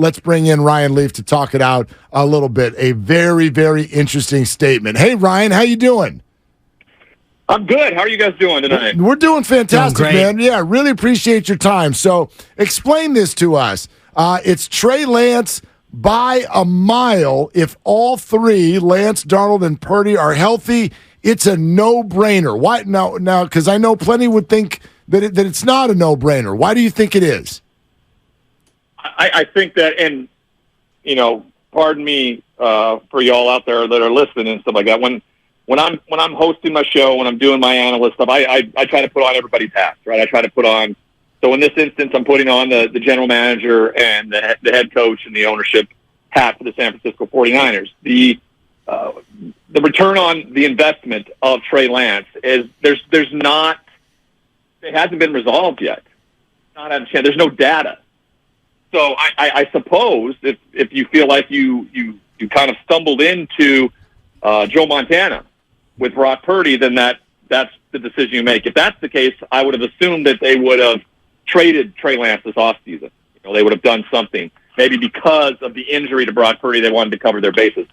Let's bring in Ryan Leaf to talk it out a little bit. A very, very interesting statement. Hey, Ryan, how you doing? I'm good. How are you guys doing tonight? We're doing fantastic, man. Yeah, really appreciate your time. So explain this to us. It's Trey Lance by a mile. If all three, Lance, Darnold, and Purdy, are healthy, it's a no-brainer. Why now? Because I know plenty would think that it's not a no-brainer. Why do you think it is? I think that, and, pardon me for y'all out there that are listening and stuff like that. When I'm hosting my show, when I'm doing my analyst stuff, I try to put on everybody's hats, right? I try to put on. So in this instance, I'm putting on the general manager and the head coach and the ownership hat for the San Francisco 49ers. The return on the investment of Trey Lance is there's not, it hasn't been resolved yet. Not had a chance. There's no data. So I suppose if you feel like you kind of stumbled into Joe Montana with Brock Purdy, then that's the decision you make. If that's the case, I would have assumed that they would have traded Trey Lance this offseason. They would have done something. Maybe because of the injury to Brock Purdy, they wanted to cover their bases.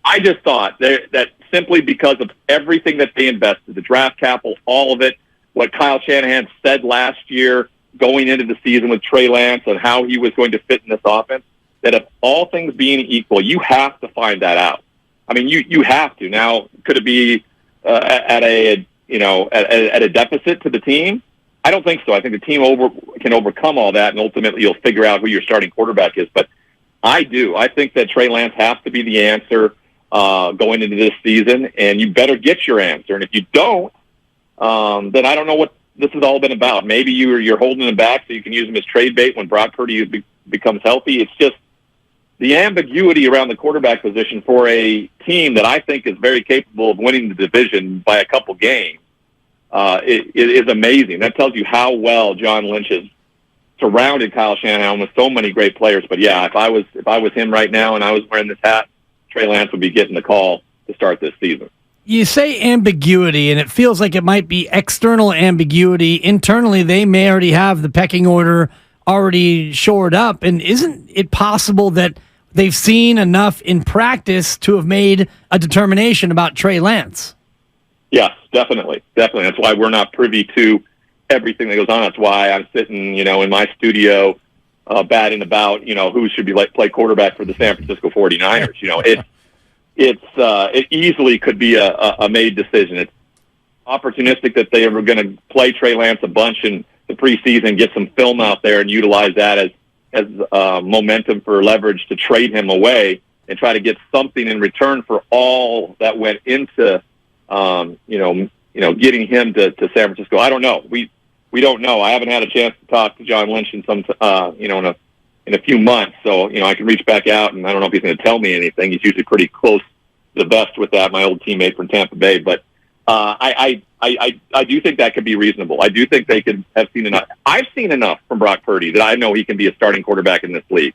I just thought that simply because of everything that they invested, the draft capital, all of it, what Kyle Shanahan said last year going into the season with Trey Lance and how he was going to fit in this offense, that if all things being equal, you have to find that out. I mean, you have to. Now, could it be at a deficit to the team? I don't think so. I think the team can overcome all that, and ultimately you'll figure out who your starting quarterback is. But I do. I think that Trey Lance has to be the answer going into this season, and you better get your answer. And if you don't, then I don't know what this has all been about. Maybe you're holding him back so you can use him as trade bait when Brock Purdy becomes healthy. It's just the ambiguity around the quarterback position for a team that I think is very capable of winning the division by a couple games. It is amazing. That tells you how well John Lynch has surrounded Kyle Shanahan with so many great players. But yeah, if I was him right now and I was wearing this hat, Trey Lance would be getting the call to start this season. You say ambiguity, and it feels like it might be external ambiguity. Internally, they may already have the pecking order already shored up. And isn't it possible that they've seen enough in practice to have made a determination about Trey Lance? Yes, definitely. That's why we're not privy to everything that goes on. That's why I'm sitting, in my studio batting about, who should play quarterback for the San Francisco 49ers. It easily could be a made decision. It's opportunistic that they were going to play Trey Lance a bunch in the preseason, get some film out there, and utilize that as momentum for leverage to trade him away and try to get something in return for all that went into getting him to San Francisco. I don't know. We don't know. I haven't had a chance to talk to John Lynch in some in a few months, so I can reach back out, and I don't know if he's going to tell me anything. He's usually pretty close to the vest with that, my old teammate from Tampa Bay. But I do think that could be reasonable. I do think they could have seen enough. I've seen enough from Brock Purdy that I know he can be a starting quarterback in this league.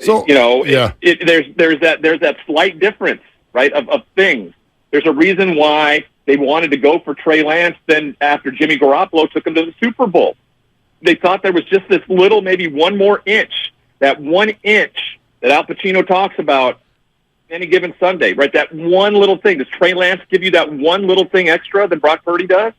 So yeah. There's that slight difference, right, of things. There's a reason why they wanted to go for Trey Lance then after Jimmy Garoppolo took him to the Super Bowl. They thought there was just this little, maybe one more inch, that 1 inch that Al Pacino talks about any given Sunday, right? That one little thing. Does Trey Lance give you that one little thing extra that Brock Purdy does?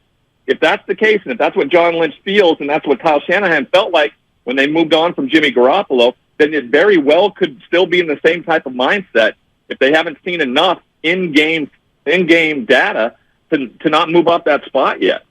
If that's the case, and if that's what John Lynch feels, and that's what Kyle Shanahan felt like when they moved on from Jimmy Garoppolo, then it very well could still be in the same type of mindset if they haven't seen enough in-game data to not move up that spot yet.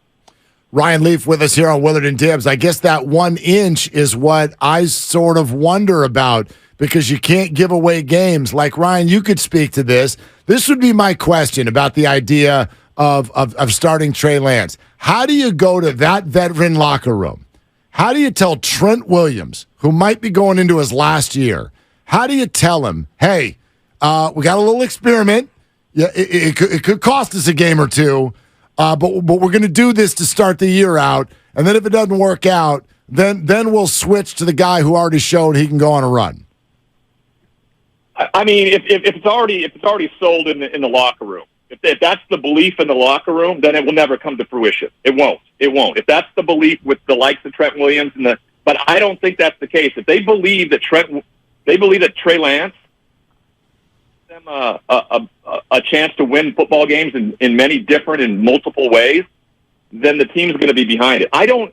Ryan Leaf with us here on Willard and Dibs. I guess that 1 inch is what I sort of wonder about, because you can't give away games. Like, Ryan, you could speak to this. This would be my question about the idea of starting Trey Lance. How do you go to that veteran locker room? How do you tell Trent Williams, who might be going into his last year, how do you tell him, hey, we got a little experiment. Yeah, it could cost us a game or two, but we're going to do this to start the year out, and then if it doesn't work out, then we'll switch to the guy who already showed he can go on a run. I mean, if it's already sold in the locker room, if that's the belief in the locker room, then it will never come to fruition. It won't. If that's the belief with the likes of Trent Williams but I don't think that's the case. If they believe that Trent they believe that Trey Lance them a chance to win football games in many different and multiple ways, then the team's going to be behind it. I don't.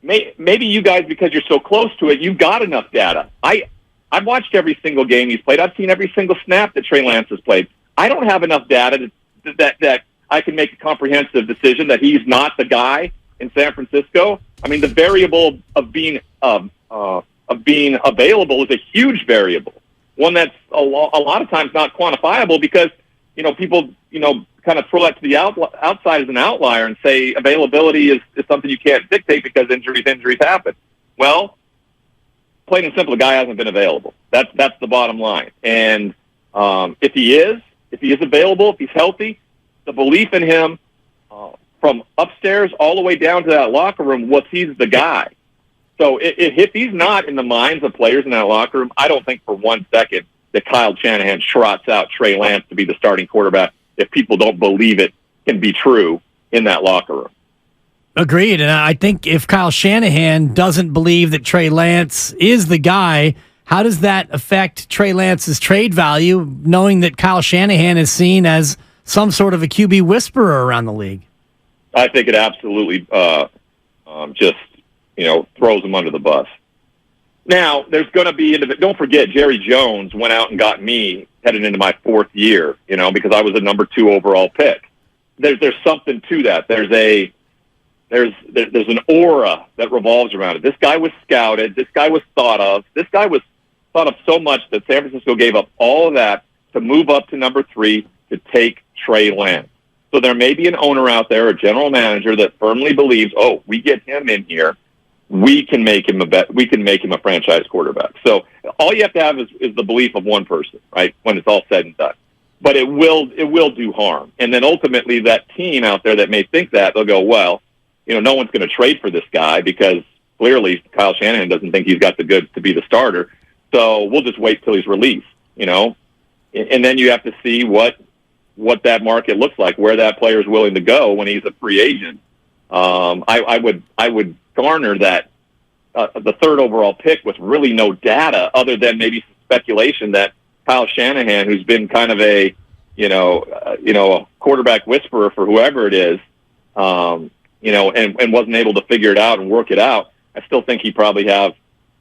Maybe you guys, because you're so close to it, you've got enough data. I've watched every single game he's played. I've seen every single snap that Trey Lance has played. I don't have enough data that I can make a comprehensive decision that he's not the guy in San Francisco. I mean, the variable of being available is a huge variable, one that's a lot of times not quantifiable because people kind of throw that to the outside as an outlier and say availability is something you can't dictate because injuries happen. Well, plain and simple, the guy hasn't been available. That's the bottom line. And if he is available, if he's healthy, the belief in him from upstairs all the way down to that locker room was he's the guy. So if he's not in the minds of players in that locker room, I don't think for 1 second that Kyle Shanahan trots out Trey Lance to be the starting quarterback if people don't believe it can be true in that locker room. Agreed. And I think if Kyle Shanahan doesn't believe that Trey Lance is the guy, how does that affect Trey Lance's trade value, knowing that Kyle Shanahan is seen as some sort of a QB whisperer around the league? I think it absolutely just throws him under the bus. Now, there's going to be, don't forget, Jerry Jones went out and got me headed into my 4th year, because I was a number 2 overall pick. There's something to that. There's an aura that revolves around it. This guy was scouted. This guy was thought of. This guy was thought of so much that San Francisco gave up all of that to move up to number 3 to take Trey Lance. So there may be an owner out there, a general manager that firmly believes, we get him in here, we can make him a franchise quarterback. So all you have to have is the belief of one person, right? When it's all said and done, but it will do harm. And then ultimately, that team out there that may think that, they'll go, well, no one's going to trade for this guy because clearly Kyle Shanahan doesn't think he's got the goods to be the starter. So we'll just wait till he's released, and then you have to see what that market looks like, where that player is willing to go when he's a free agent. I would garner that the 3rd overall pick with really no data other than maybe some speculation that Kyle Shanahan, who's been kind of a quarterback whisperer for whoever it is, and wasn't able to figure it out and work it out. I still think he probably have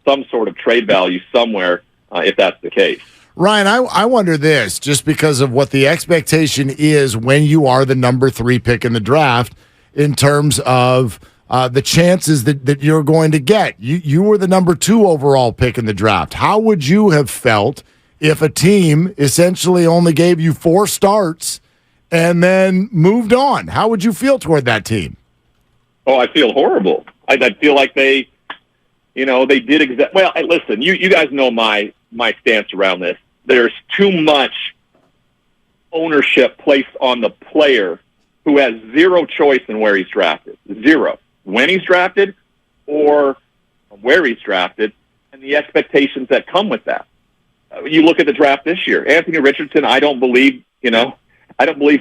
some sort of trade value somewhere if that's the case. Ryan, I wonder this, just because of what the expectation is when you are the number 3 pick in the draft in terms of the chances that you're going to get. You were the number 2 overall pick in the draft. How would you have felt if a team essentially only gave you 4 starts and then moved on? How would you feel toward that team? Oh, I feel horrible. I feel like they did well, listen, you guys know my stance around this. There's too much ownership placed on the player who has zero choice in where he's drafted. Zero. When he's drafted or where he's drafted and the expectations that come with that. You look at the draft this year. Anthony Richardson, I don't believe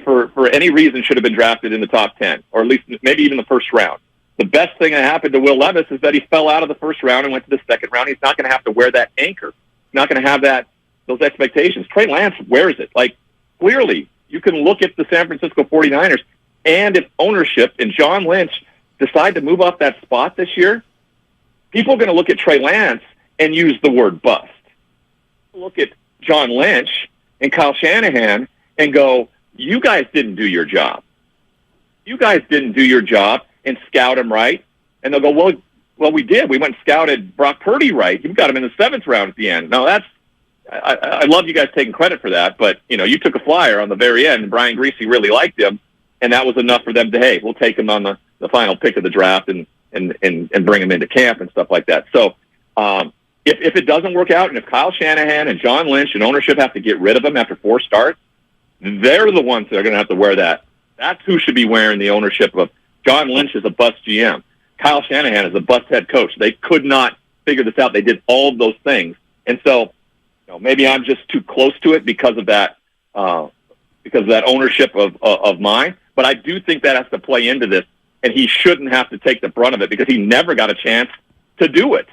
for any reason should have been drafted in the top 10 or at least maybe even the first round. The best thing that happened to Will Levis is that he fell out of the first round and went to the second round. He's not going to have to wear that anchor. He's not going to have those expectations. Trey Lance wears it. Like, clearly, you can look at the San Francisco 49ers, and if ownership and John Lynch decide to move up that spot this year, people are going to look at Trey Lance and use the word bust. Look at John Lynch and Kyle Shanahan and go, you guys didn't do your job. You guys didn't do your job and scout him right. And they'll go, well, we did. We went and scouted Brock Purdy right. You got him in the 7th round at the end. No, I love you guys taking credit for that, but you took a flyer on the very end, and Brian Griese really liked him, and that was enough for them to, hey, we'll take him on the final pick of the draft and bring him into camp and stuff like that. So if it doesn't work out, and if Kyle Shanahan and John Lynch and ownership have to get rid of him after 4 starts, they're the ones that are going to have to wear that. That's who should be wearing the ownership of. John Lynch is a bust GM. Kyle Shanahan is a bust head coach. They could not figure this out. They did all of those things. And so maybe I'm just too close to it because of that ownership of mine. But I do think that has to play into this, and he shouldn't have to take the brunt of it because he never got a chance to do it.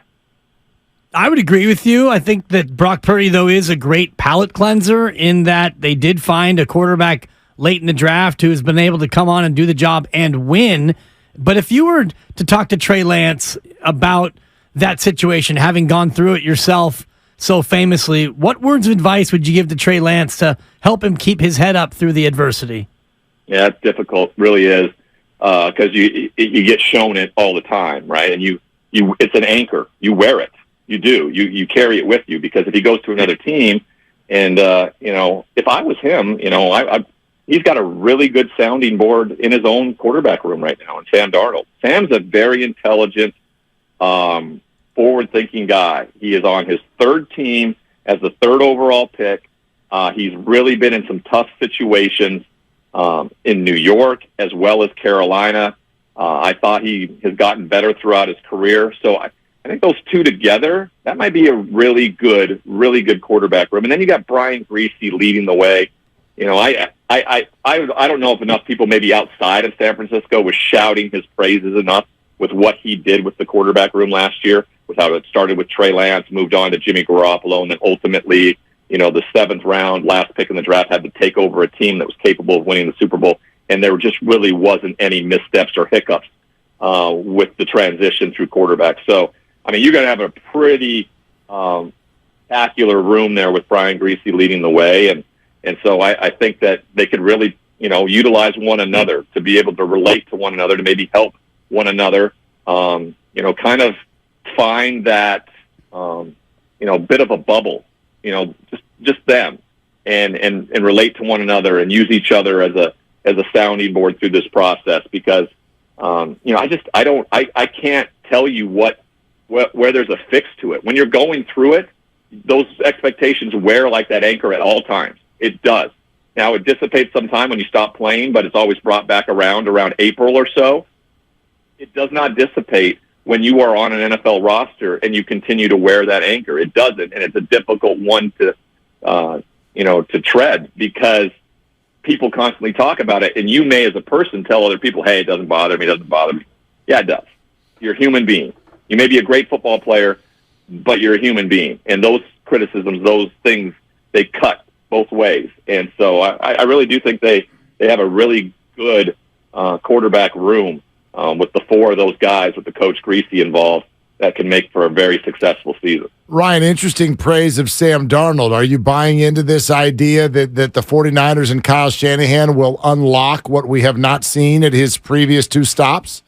I would agree with you. I think that Brock Purdy, though, is a great palate cleanser in that they did find a quarterback late in the draft who has been able to come on and do the job and win. But if you were to talk to Trey Lance about that situation, having gone through it yourself so famously, what words of advice would you give to Trey Lance to help him keep his head up through the adversity? Yeah, it's difficult, really is, because you get shown it all the time, right? And it's an anchor. You wear it. You do. You carry it with you, because if he goes to another team, and if I was him, he's got a really good sounding board in his own quarterback room right now, and Sam Darnold. Sam's a very intelligent, forward-thinking guy. He is on his third team as the third overall pick. He's really been in some tough situations in New York as well as Carolina. I thought he has gotten better throughout his career. So I think those two together, that might be a really good quarterback room. And then you got Brian Griese leading the way. I don't know if enough people maybe outside of San Francisco was shouting his praises enough with what he did with the quarterback room last year, with how it started with Trey Lance, moved on to Jimmy Garoppolo, and then ultimately, the seventh round, last pick in the draft, had to take over a team that was capable of winning the Super Bowl. And there just really wasn't any missteps or hiccups with the transition through quarterback. So, you're going to have a pretty spectacular room there with Brian Griese leading the way. And so I think that they could really, utilize one another to be able to relate to one another, to maybe help one another, kind of find that, bit of a bubble, just them and relate to one another and use each other as a sounding board through this process, because, I can't tell you where there's a fix to it. When you're going through it, those expectations wear like that anchor at all times. It does. Now, it dissipates sometime when you stop playing, but it's always brought back around April or so. It does not dissipate when you are on an NFL roster and you continue to wear that anchor. It doesn't, and it's a difficult one to tread, because people constantly talk about it, and you may, as a person, tell other people, hey, it doesn't bother me. Yeah, it does. You're a human being. You may be a great football player, but you're a human being. And those criticisms, those things, they cut both ways. And so I really do think they have a really good quarterback room with the four of those guys, with the coach Griese involved, that can make for a very successful season. Ryan, interesting praise of Sam Darnold. Are you buying into this idea that the 49ers and Kyle Shanahan will unlock what we have not seen at his previous two stops?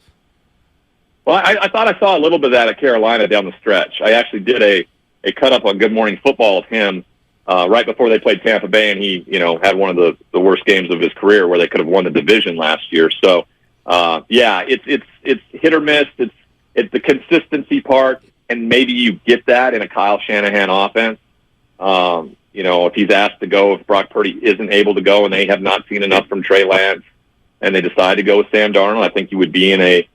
Well, I thought I saw a little bit of that at Carolina down the stretch. I actually did a cut-up on Good Morning Football of him right before they played Tampa Bay, and he had one of the worst games of his career where they could have won the division last year. So, it's hit or miss. It's the consistency part, and maybe you get that in a Kyle Shanahan offense. If he's asked to go, if Brock Purdy isn't able to go, and they have not seen enough from Trey Lance, and they decide to go with Sam Darnold, I think you would be in a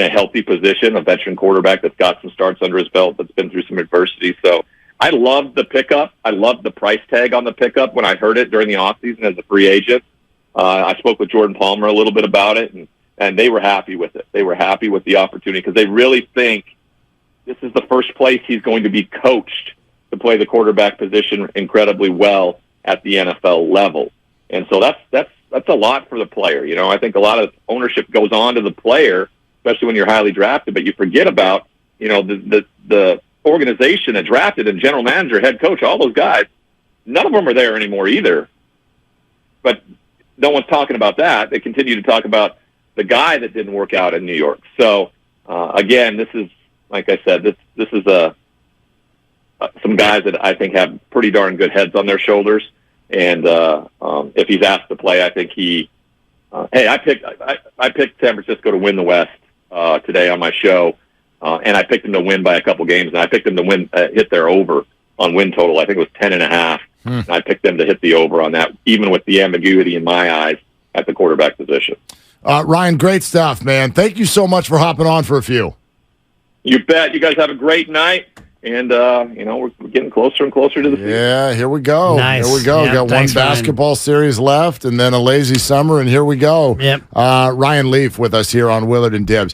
healthy position, a veteran quarterback that's got some starts under his belt, that's been through some adversity. So I loved the pickup. I loved the price tag on the pickup when I heard it during the offseason as a free agent. I spoke with Jordan Palmer a little bit about it, and they were happy with it. They were happy with the opportunity, because they really think this is the first place he's going to be coached to play the quarterback position incredibly well at the NFL level. And so that's a lot for the player. I think a lot of ownership goes on to the player, especially when you're highly drafted, but you forget about, the organization that drafted, and general manager, head coach, all those guys. None of them are there anymore either. But no one's talking about that. They continue to talk about the guy that didn't work out in New York. So, again, this is, like I said, this is some guys that I think have pretty darn good heads on their shoulders. And if he's asked to play, I think I picked San Francisco to win the West today on my show, and I picked them to win by a couple games, and I picked them to win, hit their over on win total. I think it was 10.5. And I picked them to hit the over on that, even with the ambiguity in my eyes at the quarterback position. Ryan, great stuff, man. Thank you so much for hopping on for a few. You bet. You guys have a great night. And, we're getting closer and closer to the season. Yeah, here we go. Nice. Here we go. Yeah, Got thanks, one basketball series left, and then a lazy summer, and here we go. Yep. Ryan Leaf with us here on Willard and Dibs.